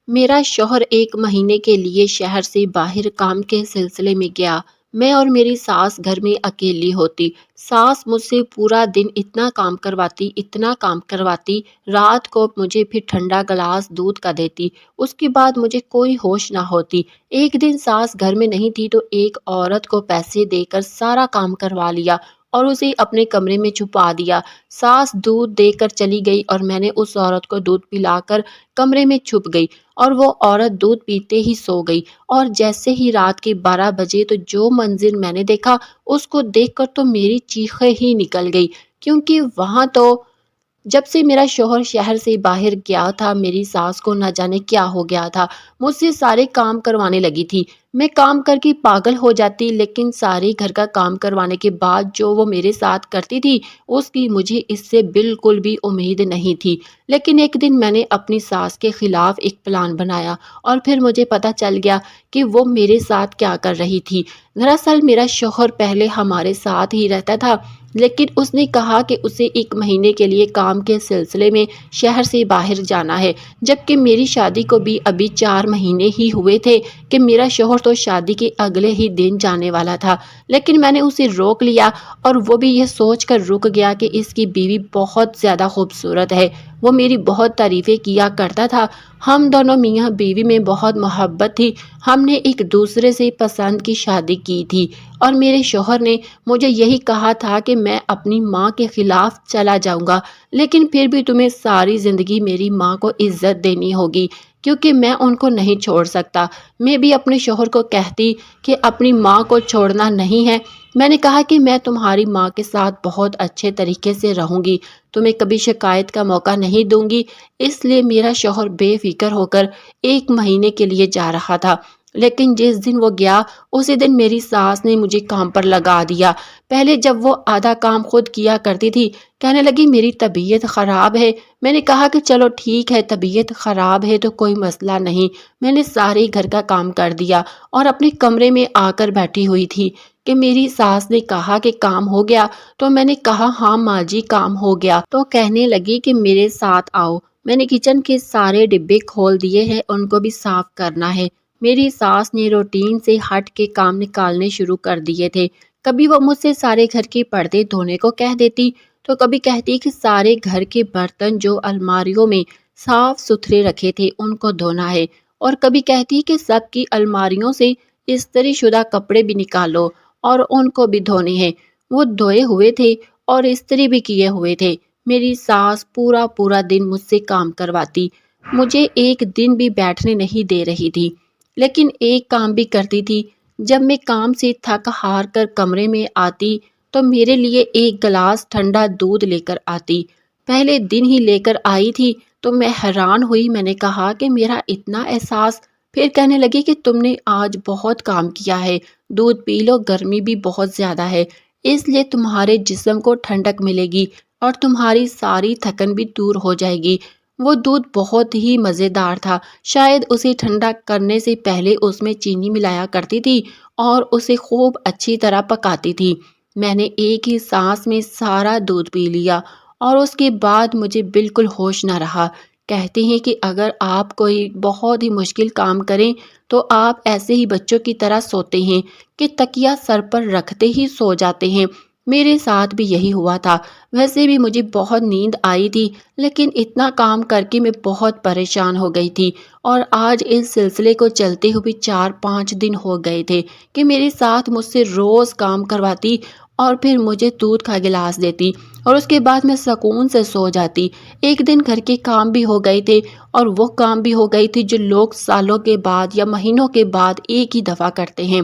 میرا شوہر ایک مہینے کے لیے شہر سے باہر کام کے سلسلے میں گیا۔ میں اور میری ساس گھر میں اکیلی ہوتی۔ ساس مجھ سے پورا دن اتنا کام کرواتی، رات کو مجھے پھر ٹھنڈا گلاس دودھ کا دیتی۔ اس کے بعد مجھے کوئی ہوش نہ ہوتی۔ ایک دن ساس گھر میں نہیں تھی تو ایک عورت کو پیسے دے کر سارا کام کروا لیا اور اسے اپنے کمرے میں چھپا دیا۔ ساس دودھ دے کر چلی گئی اور میں نے اس عورت کو دودھ پلا کر کمرے میں چھپ گئی اور وہ عورت دودھ پیتے ہی سو گئی۔ اور جیسے ہی رات کے 12 بجے تو جو منظر میں نے دیکھا اس کو دیکھ کر تو میری چیخیں ہی نکل گئی، کیونکہ وہاں تو جب سے میرا شوہر شہر سے باہر گیا تھا میری ساس کو نہ جانے کیا ہو گیا تھا۔ مجھ سے سارے کام کروانے لگی تھی۔ میں کام کر کے پاگل ہو جاتی، لیکن سارے گھر کا کام کروانے کے بعد جو وہ میرے ساتھ کرتی تھی اس کی مجھے اس سے بالکل بھی امید نہیں تھی۔ لیکن ایک دن میں نے اپنی ساس کے خلاف ایک پلان بنایا اور پھر مجھے پتہ چل گیا کہ وہ میرے ساتھ کیا کر رہی تھی۔ دراصل میرا شوہر پہلے ہمارے ساتھ ہی رہتا تھا، لیکن اس نے کہا کہ اسے 1 مہینے کے لیے کام کے سلسلے میں شہر سے باہر جانا ہے، جبکہ میری شادی کو بھی ابھی 4 مہینے ہی ہوئے تھے کہ میرا شوہر تو شادی کے اگلے ہی دن جانے والا تھا۔ لیکن میں نے اسے روک لیا اور وہ بھی یہ سوچ کر رک گیا کہ اس کی بیوی بہت زیادہ خوبصورت ہے۔ وہ میری بہت تعریفیں کیا کرتا تھا۔ ہم دونوں میاں بیوی میں بہت محبت تھی۔ ہم نے ایک دوسرے سے پسند کی شادی کی تھی اور میرے شوہر نے مجھے یہی کہا تھا کہ میں اپنی ماں کے خلاف چلا جاؤں گا، لیکن پھر بھی تمہیں ساری زندگی میری ماں کو عزت دینی ہوگی، کیونکہ میں ان کو نہیں چھوڑ سکتا۔ میں بھی اپنے شوہر کو کہتی کہ اپنی ماں کو چھوڑنا نہیں ہے۔ میں نے کہا کہ میں تمہاری ماں کے ساتھ بہت اچھے طریقے سے رہوں گی، تمہیں کبھی شکایت کا موقع نہیں دوں گی۔ اس لیے میرا شوہر بے فکر ہو کر 1 مہینے کے لیے جا رہا تھا، لیکن جس دن وہ گیا اسی دن میری ساس نے مجھے کام پر لگا دیا۔ پہلے جب وہ آدھا کام خود کیا کرتی تھی، کہنے لگی میری طبیعت خراب ہے۔ میں نے کہا کہ چلو ٹھیک ہے، طبیعت خراب ہے تو کوئی مسئلہ نہیں۔ میں نے سارے گھر کا کام کر دیا اور اپنے کمرے میں آ کر بیٹھی ہوئی تھی کہ میری ساس نے کہا کہ کام ہو گیا، تو میں نے کہا ہاں ماں جی کام ہو گیا۔ تو کہنے لگی کہ میرے ساتھ آؤ، میں نے کچن کے سارے ڈبے کھول دیے ہیں، ان کو بھی صاف کرنا ہے۔ میری ساس نے روٹین سے ہٹ کے کام نکالنے شروع کر دیے تھے۔ کبھی وہ مجھ سے سارے گھر کے پردے دھونے کو کہہ دیتی تو کبھی کہتی کہ سارے گھر کے برتن جو الماریوں میں صاف ستھرے رکھے تھے ان کو دھونا ہے، اور کبھی کہتی کہ سب کی الماریوں سے استری شدہ کپڑے بھی نکالو اور ان کو بھی دھونے ہیں۔ وہ دھوئے ہوئے تھے اور استری بھی کیے ہوئے تھے۔ میری ساس پورا دن مجھ سے کام کرواتی، مجھے ایک دن بھی بیٹھنے نہیں دے رہی تھی، لیکن ایک کام بھی کرتی تھی۔ جب میں کام سے تھک ہار کر کمرے میں آتی تو میرے لیے 1 گلاس ٹھنڈا دودھ لے کر آتی۔ پہلے دن ہی لے کر آئی تھی تو میں حیران ہوئی۔ میں نے کہا کہ میرا اتنا احساس؟ پھر کہنے لگی کہ تم نے آج بہت کام کیا ہے، دودھ پی لو، گرمی بھی بہت زیادہ ہے، اس لیے تمہارے جسم کو ٹھنڈک ملے گی اور تمہاری ساری تھکن بھی دور ہو جائے گی۔ وہ دودھ بہت ہی مزیدار تھا۔ شاید اسے ٹھنڈا کرنے سے پہلے اس میں چینی ملایا کرتی تھی اور اسے خوب اچھی طرح پکاتی تھی۔ میں نے ایک ہی سانس میں سارا دودھ پی لیا اور اس کے بعد مجھے بالکل ہوش نہ رہا۔ کہتے ہیں کہ اگر آپ کوئی بہت ہی مشکل کام کریں تو آپ ایسے ہی بچوں کی طرح سوتے ہیں کہ تکیہ سر پر رکھتے ہی سو جاتے ہیں۔ میرے ساتھ بھی یہی ہوا تھا۔ ویسے بھی مجھے بہت نیند آئی تھی، لیکن اتنا کام کر کے میں بہت پریشان ہو گئی تھی، اور آج اس سلسلے کو چلتے ہوئے 4-5 دن ہو گئے تھے کہ میرے ساتھ مجھ سے روز کام کرواتی اور پھر مجھے دودھ کا گلاس دیتی اور اس کے بعد میں سکون سے سو جاتی۔ ایک دن گھر کے کام بھی ہو گئے تھے اور وہ کام بھی ہو گئی تھی جو لوگ سالوں کے بعد یا مہینوں کے بعد ایک ہی دفعہ کرتے ہیں۔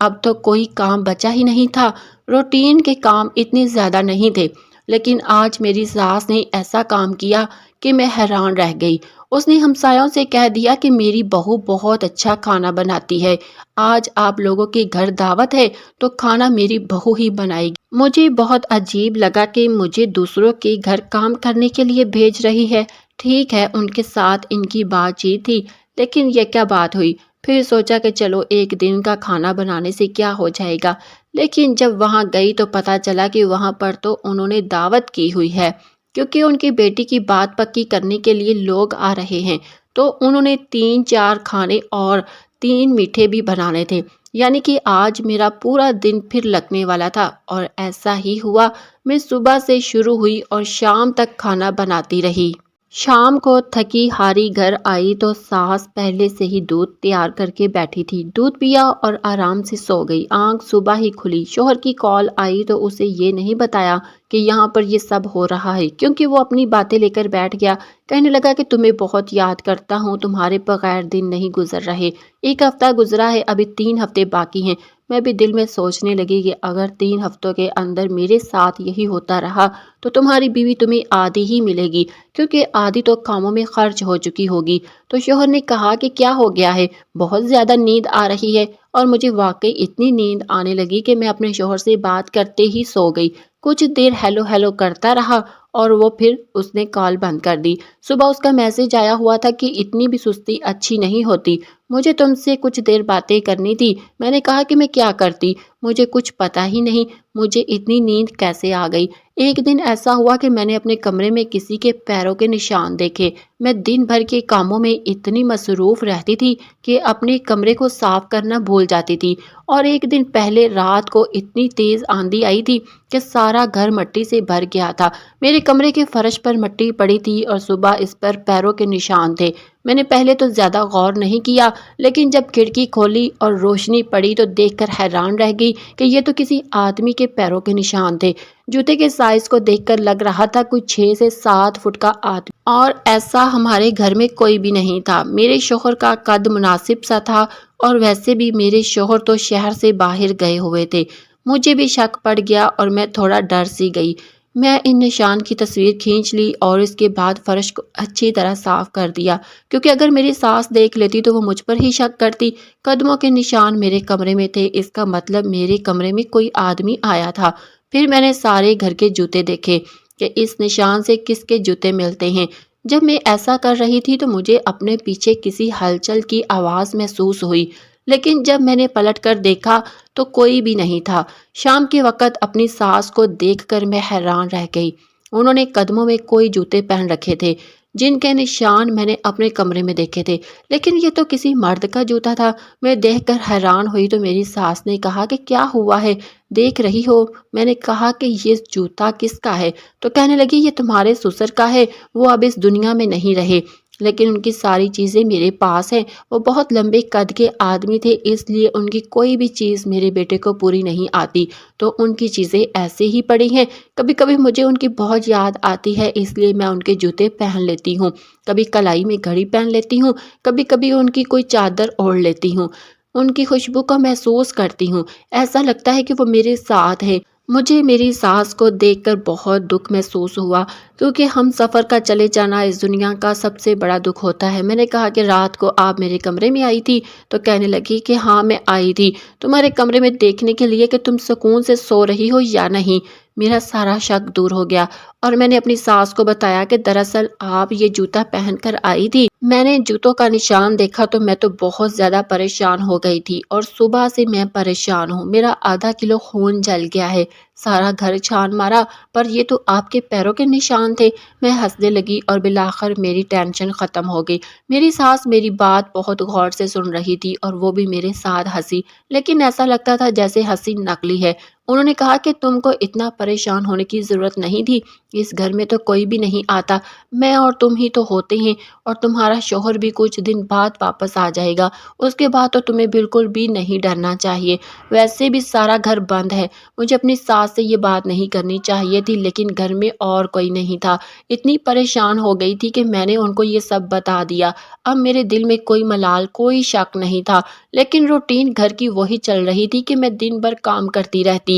اب تو کوئی کام بچا ہی نہیں تھا۔ روٹین کے کام اتنے زیادہ نہیں تھے، لیکن آج میری ساس نے ایسا کام کیا کہ میں حیران رہ گئی۔ اس نے ہمسایوں سے کہہ دیا کہ میری بہو بہت اچھا کھانا بناتی ہے، آج آپ لوگوں کے گھر دعوت ہے تو کھانا میری بہو ہی بنائے گی۔ مجھے بہت عجیب لگا کہ مجھے دوسروں کے گھر کام کرنے کے لیے بھیج رہی ہے۔ ٹھیک ہے، ان کے ساتھ ان کی بات چیت تھی، لیکن یہ کیا بات ہوئی؟ پھر سوچا کہ چلو ایک دن کا کھانا بنانے سے کیا ہو جائے گا، لیکن جب وہاں گئی تو پتہ چلا کہ وہاں پر تو انہوں نے دعوت کی ہوئی ہے، کیونکہ ان کی بیٹی کی بات پکی کرنے کے لیے لوگ آ رہے ہیں۔ تو انہوں نے 3-4 کھانے اور 3 میٹھے بھی بنانے تھے، یعنی کہ آج میرا پورا دن پھر لگنے والا تھا۔ اور ایسا ہی ہوا، میں صبح سے شروع ہوئی اور شام تک کھانا بناتی رہی۔ شام کو تھکی ہاری گھر آئی تو ساس پہلے سے ہی دودھ تیار کر کے بیٹھی تھی۔ دودھ پیا اور آرام سے سو گئی۔ آنکھ صبح ہی کھلی، شوہر کی کال آئی تو اسے یہ نہیں بتایا کہ یہاں پر یہ سب ہو رہا ہے، کیونکہ وہ اپنی باتیں لے کر بیٹھ گیا۔ کہنے لگا کہ تمہیں بہت یاد کرتا ہوں، تمہارے بغیر دن نہیں گزر رہے۔ 1 ہفتہ گزرا ہے، ابھی 3 ہفتے باقی ہیں۔ میں بھی دل میں سوچنے لگی کہ اگر 3 ہفتوں کے اندر میرے ساتھ یہی ہوتا رہا تو تمہاری بیوی تمہیں آدھی ہی ملے گی، کیونکہ آدھی تو کاموں میں خرچ ہو چکی ہوگی۔ تو شوہر نے کہا کہ کیا ہو گیا ہے؟ بہت زیادہ نیند آ رہی ہے۔ اور مجھے واقعی اتنی نیند آنے لگی کہ میں اپنے شوہر سے بات کرتے ہی سو گئی۔ کچھ دیر ہیلو ہیلو کرتا رہا اور وہ پھر اس نے کال بند کر دی۔ صبح اس کا میسج آیا ہوا تھا کہ اتنی بھی سستی اچھی نہیں ہوتی، مجھے تم سے کچھ دیر باتیں کرنی تھی۔ میں نے کہا کہ میں کیا کرتی، مجھے کچھ پتا ہی نہیں، مجھے اتنی نیند کیسے آ گئی۔ ایک دن ایسا ہوا کہ میں نے اپنے کمرے میں کسی کے پیروں کے نشان دیکھے۔ میں دن بھر کے کاموں میں اتنی مصروف رہتی تھی کہ اپنے کمرے کو صاف کرنا بھول جاتی تھی۔ اور ایک دن پہلے رات کو اتنی تیز آندھی آئی تھی کہ سارا گھر مٹی سے بھر گیا تھا۔ میرے کمرے کے فرش پر مٹی پڑی تھی اور صبح اس پر پیروں کے نشان تھے۔ میں نے پہلے تو زیادہ غور نہیں کیا، لیکن جب کھڑکی کھولی اور روشنی پڑی تو دیکھ کر حیران رہ گئی کہ یہ تو کسی آدمی کے پیروں کے نشان تھے۔ جوتے کے سائز کو دیکھ کر لگ رہا تھا کوئی 6 سے 7 فٹ کا آدمی، اور ایسا ہمارے گھر میں کوئی بھی نہیں تھا۔ میرے شوہر کا قد مناسب سا تھا، اور ویسے بھی میرے شوہر تو شہر سے باہر گئے ہوئے تھے۔ مجھے بھی شک پڑ گیا اور میں تھوڑا ڈر سی گئی۔ میں ان نشان کی تصویر کھینچ لی اور اس کے بعد فرش کو اچھی طرح صاف کر دیا، کیونکہ اگر میری ساس دیکھ لیتی تو وہ مجھ پر ہی شک کرتی۔ قدموں کے نشان میرے کمرے میں تھے، اس کا مطلب میرے کمرے میں کوئی آدمی آیا تھا۔ پھر میں نے سارے گھر کے جوتے دیکھے کہ اس نشان سے کس کے جوتے ملتے ہیں۔ جب میں ایسا کر رہی تھی تو مجھے اپنے پیچھے کسی ہلچل کی آواز محسوس ہوئی، لیکن جب میں نے پلٹ کر دیکھا تو کوئی بھی نہیں تھا۔ شام کے وقت اپنی ساس کو دیکھ کر میں حیران رہ گئی۔ انہوں نے قدموں میں کوئی جوتے پہن رکھے تھے جن کے نشان میں نے اپنے کمرے میں دیکھے تھے، لیکن یہ تو کسی مرد کا جوتا تھا۔ میں دیکھ کر حیران ہوئی تو میری ساس نے کہا کہ کیا ہوا ہے، دیکھ رہی ہو؟ میں نے کہا کہ یہ جوتا کس کا ہے؟ تو کہنے لگی یہ تمہارے سسر کا ہے، وہ اب اس دنیا میں نہیں رہے، لیکن ان کی ساری چیزیں میرے پاس ہیں۔ وہ بہت لمبے قد کے آدمی تھے، اس لیے ان کی کوئی بھی چیز میرے بیٹے کو پوری نہیں آتی، تو ان کی چیزیں ایسے ہی پڑی ہیں۔ کبھی کبھی مجھے ان کی بہت یاد آتی ہے، اس لیے میں ان کے جوتے پہن لیتی ہوں، کبھی کلائی میں گھڑی پہن لیتی ہوں، کبھی کبھی ان کی کوئی چادر اوڑھ لیتی ہوں، ان کی خوشبو کو محسوس کرتی ہوں، ایسا لگتا ہے کہ وہ میرے ساتھ ہے۔ مجھے میری ساس کو دیکھ کر بہت دکھ محسوس ہوا، کیونکہ ہم سفر کا چلے جانا اس دنیا کا سب سے بڑا دکھ ہوتا ہے۔ میں نے کہا کہ رات کو آپ میرے کمرے میں آئی تھی؟ تو کہنے لگی کہ ہاں میں آئی تھی تمہارے کمرے میں دیکھنے کے لیے کہ تم سکون سے سو رہی ہو یا نہیں۔ میرا سارا شک دور ہو گیا اور میں نے اپنی ساس کو بتایا کہ دراصل آپ یہ جوتا پہن کر آئی تھی۔ میں نے جوتوں کا نشان دیکھا تو میں تو بہت زیادہ پریشان ہو گئی تھی، اور صبح سے میں پریشان ہوں، میرا آدھا کلو خون جل گیا ہے، سارا گھر چھان مارا، پر یہ تو آپ کے پیروں کے نشان تھے۔ میں ہنسنے لگی اور بالآخر میری ٹینشن ختم ہو گئی۔ میری ساس میری بات بہت غور سے سن رہی تھی اور وہ بھی میرے ساتھ ہنسی، لیکن ایسا لگتا تھا جیسے ہنسی نقلی ہے۔ انہوں نے کہا کہ تم کو اتنا پریشان ہونے کی ضرورت نہیں تھی، اس گھر میں تو کوئی بھی نہیں آتا، میں اور تم ہی تو ہوتے ہیں، اور تمہارا شوہر بھی کچھ دن بعد واپس آ جائے گا، اس کے بعد تو تمہیں بالکل بھی نہیں ڈرنا چاہیے، ویسے بھی سارا گھر بند ہے۔ مجھے اپنی ساس سے یہ بات نہیں کرنی چاہیے تھی، لیکن گھر میں اور کوئی نہیں تھا۔ اتنی پریشان ہو گئی تھی کہ میں نے ان کو یہ سب بتا دیا۔ اب میرے دل میں کوئی ملال، کوئی شک نہیں تھا، لیکن روٹین گھر کی وہی چل رہی تھی کہ میں دن بھر کام کرتی رہتی۔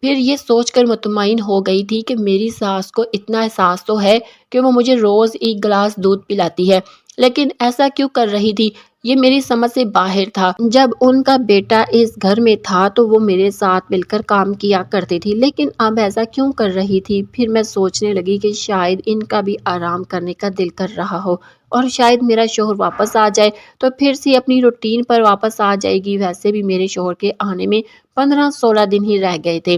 پھر یہ سوچ کر مطمئن ہو گئی تھی کہ میری ساس کو اتنا احساس تو ہے کہ وہ مجھے روز 1 گلاس دودھ پلاتی ہے، لیکن ایسا کیوں کر رہی تھی یہ میری سمجھ سے باہر تھا۔ جب ان کا بیٹا اس گھر میں تھا تو وہ میرے ساتھ مل کر کام کیا کرتی تھی، لیکن اب ایسا کیوں کر رہی تھی؟ پھر میں سوچنے لگی کہ شاید ان کا بھی آرام کرنے کا دل کر رہا ہو، اور شاید میرا شوہر واپس آ جائے تو پھر سے اپنی روٹین پر واپس آ جائے گی۔ ویسے بھی میرے شوہر کے آنے میں 15-16 دن ہی رہ گئے تھے۔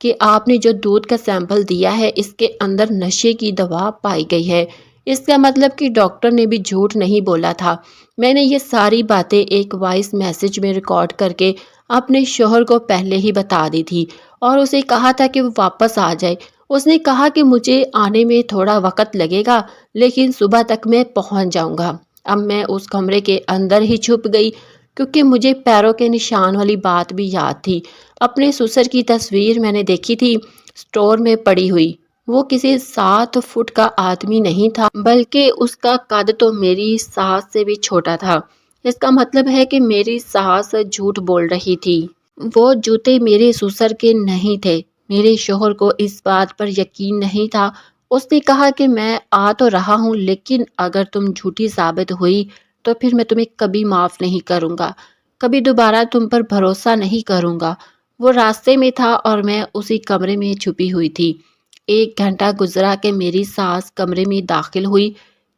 کہ آپ نے جو دودھ کا سیمپل دیا ہے اس کے اندر نشے کی دوا پائی گئی ہے۔ اس کا مطلب کہ ڈاکٹر نے بھی جھوٹ نہیں بولا تھا۔ میں نے یہ ساری باتیں ایک وائس میسج میں ریکارڈ کر کے اپنے شوہر کو پہلے ہی بتا دی تھی اور اسے کہا تھا کہ وہ واپس آ جائے۔ اس نے کہا کہ مجھے آنے میں تھوڑا وقت لگے گا لیکن صبح تک میں پہنچ جاؤں گا۔ اب میں اس کمرے کے اندر ہی چھپ گئی کیونکہ مجھے پیروں کے نشان والی بات بھی یاد تھی۔ اپنے سسر کی تصویر میں نے دیکھی تھی اسٹور میں پڑی ہوئی۔ وہ کسی 7 فٹ کا آدمی نہیں تھا بلکہ اس کا قد تو میری ساس سے بھی چھوٹا تھا۔ اس کا مطلب ہے کہ میری ساس جھوٹ بول رہی تھی۔ وہ جوتے میرے سسر کے نہیں تھے۔ میرے شوہر کو اس بات پر یقین نہیں تھا۔ اس نے کہا کہ میں آ تو رہا ہوں لیکن اگر تم جھوٹی ثابت ہوئی تو پھر میں تمہیں کبھی معاف نہیں کروں گا، کبھی دوبارہ تم پر بھروسہ نہیں کروں گا۔ وہ راستے میں تھا اور میں اسی کمرے میں چھپی ہوئی تھی۔ 1 گھنٹہ گزرا کہ میری ساس کمرے میں داخل ہوئی۔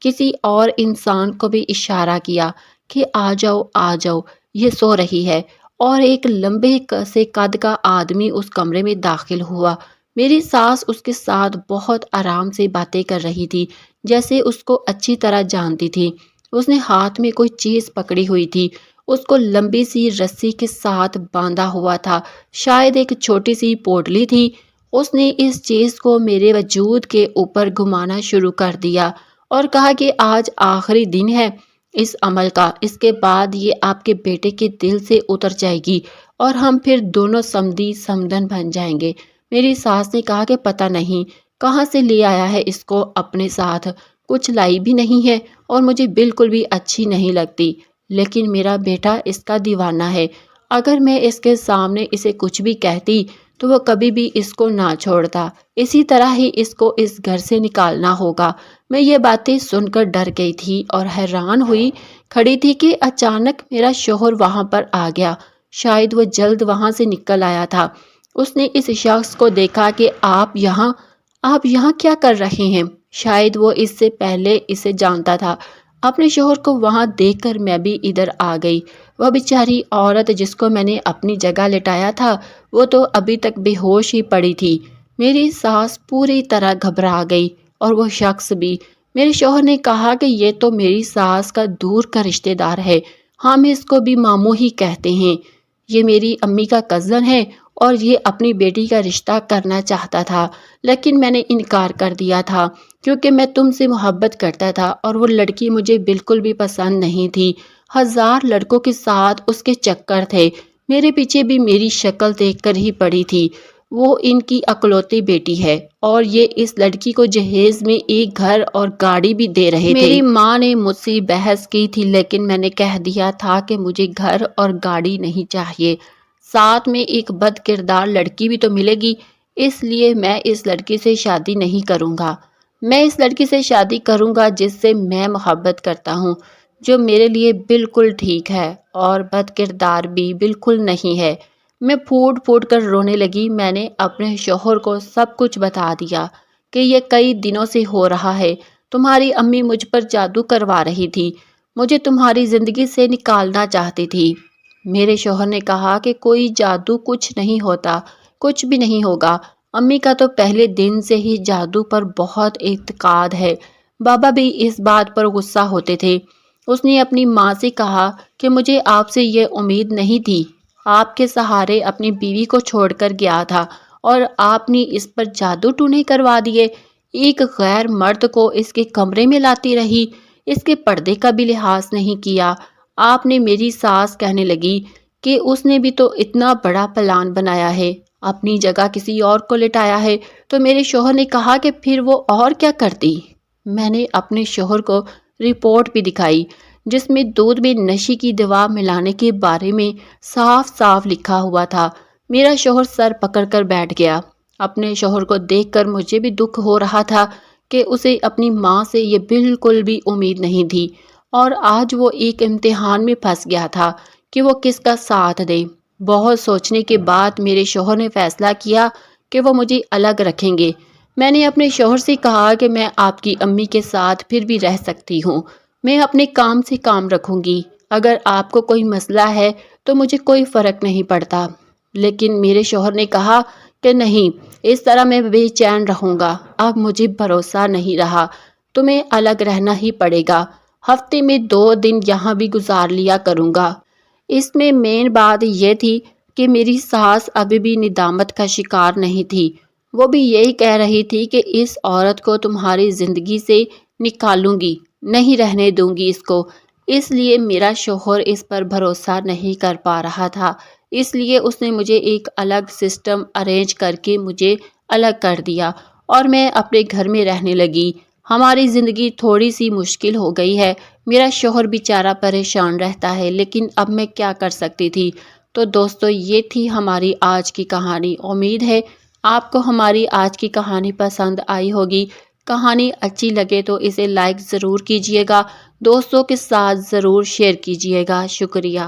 کسی اور انسان کو بھی اشارہ کیا کہ آ جاؤ آ جاؤ، یہ سو رہی ہے، اور ایک لمبے سے قد کا آدمی اس کمرے میں داخل ہوا۔ میری ساس اس کے ساتھ بہت آرام سے باتیں کر رہی تھی جیسے اس کو اچھی طرح جانتی تھی۔ اس نے ہاتھ میں کوئی چیز پکڑی ہوئی تھی، اس کو لمبی سی رسی کے ساتھ باندھا ہوا تھا، شاید ایک چھوٹی سی پوٹلی تھی۔ اس نے اس چیز کو میرے وجود کے اوپر گھمانا شروع کر دیا اور کہا کہ آج آخری دن ہے اس عمل کا، اس کے بعد یہ آپ کے بیٹے کے دل سے اتر جائے گی اور ہم پھر دونوں سمدی سمدن بن جائیں گے۔ میری ساس نے کہا کہ پتہ نہیں کہاں سے لے آیا ہے اس کو اپنے ساتھ، کچھ لائی بھی نہیں ہے اور مجھے بالکل بھی اچھی نہیں لگتی، لیکن میرا بیٹا اس کا دیوانہ ہے۔ اگر میں اس کے سامنے اسے کچھ بھی کہتی تو وہ کبھی بھی اس کو نہ چھوڑتا، اسی طرح ہی اس کو اس گھر سے نکالنا ہوگا۔ میں یہ باتیں سن کر ڈر گئی تھی اور حیران ہوئی کھڑی تھی کہ اچانک میرا شوہر وہاں پر آ گیا۔ شاید وہ جلد وہاں سے نکل آیا تھا۔ اس نے اس شخص کو دیکھا کہ آپ یہاں کیا کر رہے ہیں؟ شاید وہ اس سے پہلے اسے جانتا تھا۔ اپنے شوہر کو وہاں دیکھ کر میں بھی ادھر آ گئی۔ وہ بیچاری عورت جس کو میں نے اپنی جگہ لٹایا تھا وہ تو ابھی تک بے ہوش ہی پڑی تھی۔ میری ساس پوری طرح گھبرا گئی اور وہ شخص بھی۔ میرے شوہر نے کہا کہ یہ تو میری ساس کا دور کا رشتہ دار ہے، ہم اس کو بھی ماموں ہی کہتے ہیں۔ یہ میری امی کا کزن ہے اور یہ اپنی بیٹی کا رشتہ کرنا چاہتا تھا لیکن میں نے انکار کر دیا تھا کیونکہ میں تم سے محبت کرتا تھا اور وہ لڑکی مجھے بالکل بھی پسند نہیں تھی۔ 1000 لڑکوں کے ساتھ اس کے چکر تھے، میرے پیچھے بھی میری شکل دیکھ کر ہی پڑی تھی۔ وہ ان کی اکلوتی بیٹی ہے اور یہ اس لڑکی کو جہیز میں ایک گھر اور گاڑی بھی دے رہے تھے۔ میری ماں نے مجھ سے بحث کی تھی لیکن میں نے کہہ دیا تھا کہ مجھے گھر اور گاڑی نہیں چاہیے، ساتھ میں ایک بد کردار لڑکی بھی تو ملے گی، اس لیے میں اس لڑکی سے شادی نہیں کروں گا۔ میں اس لڑکی سے شادی کروں گا جس سے میں محبت کرتا ہوں، جو میرے لیے بالکل ٹھیک ہے اور بد کردار بھی بالکل نہیں ہے۔ میں پھوٹ پھوٹ کر رونے لگی۔ میں نے اپنے شوہر کو سب کچھ بتا دیا کہ یہ کئی دنوں سے ہو رہا ہے، تمہاری امی مجھ پر جادو کروا رہی تھی، مجھے تمہاری زندگی سے نکالنا چاہتی تھی۔ میرے شوہر نے کہا کہ کوئی جادو کچھ نہیں ہوتا، کچھ بھی نہیں ہوگا، امی کا تو پہلے دن سے ہی جادو پر بہت اعتقاد ہے، بابا بھی اس بات پر غصہ ہوتے تھے۔ اس نے اپنی ماں سے کہا کہ مجھے آپ سے یہ امید نہیں تھی، آپ کے سہارے اپنی بیوی کو چھوڑ کر گیا تھا اور آپ نے اس پر جادو ٹونے کروا دیے، ایک غیر مرد کو اس کے کمرے میں لاتی رہی، اس کے پردے کا بھی لحاظ نہیں کیا۔ آپ نے میری ساس کہنے لگی کہ اس نے بھی تو اتنا بڑا پلان بنایا ہے، اپنی جگہ کسی اور کو لٹایا ہے، تو میرے شوہر نے کہا کہ پھر وہ اور کیا کرتی۔ میں نے اپنے شوہر کو رپورٹ بھی دکھائی جس میں دودھ میں نشے کی دوا ملانے کے بارے میں صاف صاف لکھا ہوا تھا۔ میرا شوہر سر پکڑ کر بیٹھ گیا۔ اپنے شوہر کو دیکھ کر مجھے بھی دکھ ہو رہا تھا کہ اسے اپنی ماں سے یہ بالکل بھی امید نہیں تھی اور آج وہ ایک امتحان میں پھنس گیا تھا کہ وہ کس کا ساتھ دے۔ بہت سوچنے کے بعد میرے شوہر نے فیصلہ کیا کہ وہ مجھے الگ رکھیں گے۔ میں نے اپنے شوہر سے کہا کہ میں آپ کی امی کے ساتھ پھر بھی رہ سکتی ہوں، میں اپنے کام سے کام رکھوں گی، اگر آپ کو کوئی مسئلہ ہے تو مجھے کوئی فرق نہیں پڑتا۔ لیکن میرے شوہر نے کہا کہ نہیں، اس طرح میں بے چین رہوں گا، اب مجھے بھروسہ نہیں رہا، تمہیں الگ رہنا ہی پڑے گا، ہفتے میں 2 دن یہاں بھی گزار لیا کروں گا۔ اس میں مین بات یہ تھی کہ میری ساس ابھی بھی ندامت کا شکار نہیں تھی، وہ بھی یہی کہہ رہی تھی کہ اس عورت کو تمہاری زندگی سے نکالوں گی، نہیں رہنے دوں گی اس کو۔ اس لیے میرا شوہر اس پر بھروسہ نہیں کر پا رہا تھا، اس لیے اس نے مجھے ایک الگ سسٹم ارینج کر کے مجھے الگ کر دیا اور میں اپنے گھر میں رہنے لگی۔ ہماری زندگی تھوڑی سی مشکل ہو گئی ہے، میرا شوہر بیچارہ پریشان رہتا ہے، لیکن اب میں کیا کر سکتی تھی۔ تو دوستو، یہ تھی ہماری آج کی کہانی۔ امید ہے آپ کو ہماری آج کی کہانی پسند آئی ہوگی۔ کہانی اچھی لگے تو اسے لائک ضرور کیجیے گا، دوستوں کے ساتھ ضرور شیئر کیجیے گا۔ شکریہ۔